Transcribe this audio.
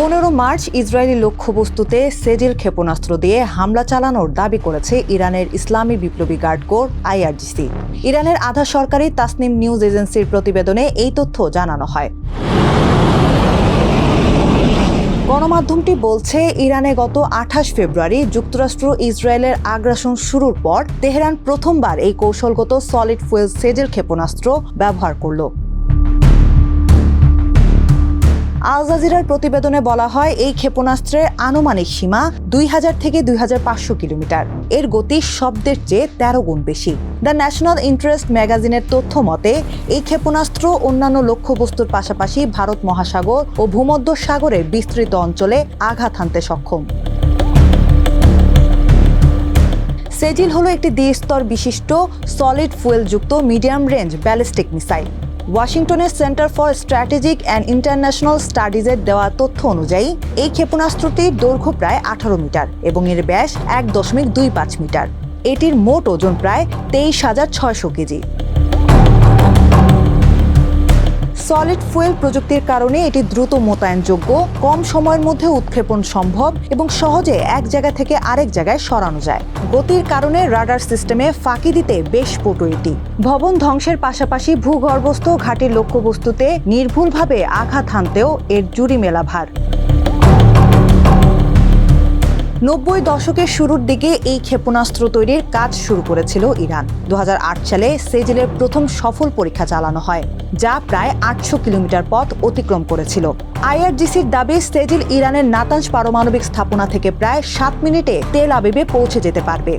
15 March Israeli লক্ষ্যবস্তুতে সেজিল ক্ষেপণাস্ত্র দিয়ে হামলা চালানোর দাবি করেছে ইরানের ইসলামী বিপ্লবী গার্ড কোর আইআরজিসি। ইরানের আধা সরকারি তাসনিম নিউজ এজেন্সির প্রতিবেদনে এই তথ্য জানানো হয়। গণমাধ্যমটি বলছে, ইরানে গত 28 ফেব্রুয়ারি যুক্তরাষ্ট্র ইসরায়েলের আগ্রাসন শুরুর পর তেহরান প্রথমবার এই কৌশলগত সলিড ফুয়েল সেজেল ক্ষেপণাস্ত্র ব্যবহার করল। আল জাজিরার প্রতিবেদনে বলা হয়, এই ক্ষেপণাস্ত্রের আনুমানিক সীমা 2000 থেকে 2500 কিলোমিটার। এর গতি শব্দের চেয়ে 13 গুণ বেশি। দ্য ন্যাশনাল ইন্টারেস্ট ম্যাগাজিনের তথ্য মতে, এই ক্ষেপণাস্ত্র অন্যান্য লক্ষ্যবস্তুর পাশাপাশি ভারত মহাসাগর ও ভূমধ্য সাগরের বিস্তৃত অঞ্চলে আঘাত হানতে সক্ষম। সেজিল হলো একটি দ্বিস্তর বিশিষ্ট সলিড ফুয়েলযুক্ত মিডিয়াম রেঞ্জ ব্যালিস্টিক মিসাইল। ওয়াশিংটনের centre for strategic and international স্টাডিজের দেওয়া তথ্য অনুযায়ী এই ক্ষেপণাস্ত্রটির দৈর্ঘ্য প্রায় 18 মিটার এবং এর ব্যাস 1.25 মিটার। এটির মোট ওজন প্রায় 23,600 কেজি। সলিড ফুয়েল প্রযুক্তির কারণে এটি দ্রুত মোতায়েনযোগ্য, কম সময়ের মধ্যে উৎক্ষেপণ সম্ভব এবং সহজে এক জায়গা থেকে আরেক জায়গায় সরানো যায়। গতির কারণে রাডার সিস্টেমে ফাঁকি দিতে বেশ পটু এটি। ভবন ধ্বংসের পাশাপাশি ভূগর্ভস্থ ঘাঁটির লক্ষ্যবস্তুতে নির্ভুলভাবে আঘাত হানতেও এর জুড়ি মেলা ভার। 90 দশকের শুরুর দিকে এই ক্ষেপণাস্ত্র তৈরির কাজ শুরু করেছিল ইরান। 2008 সালে সেজিলের প্রথম সফল পরীক্ষা চালানো হয়, যা প্রায় 800 কিলোমিটার পথ অতিক্রম করেছিল। আইআরজিসির দাবি, সেজিল ইরানের নাতানজ পারমাণবিক স্থাপনা থেকে প্রায় 7 মিনিটে তেল আবিবে পৌঁছে যেতে পারবে।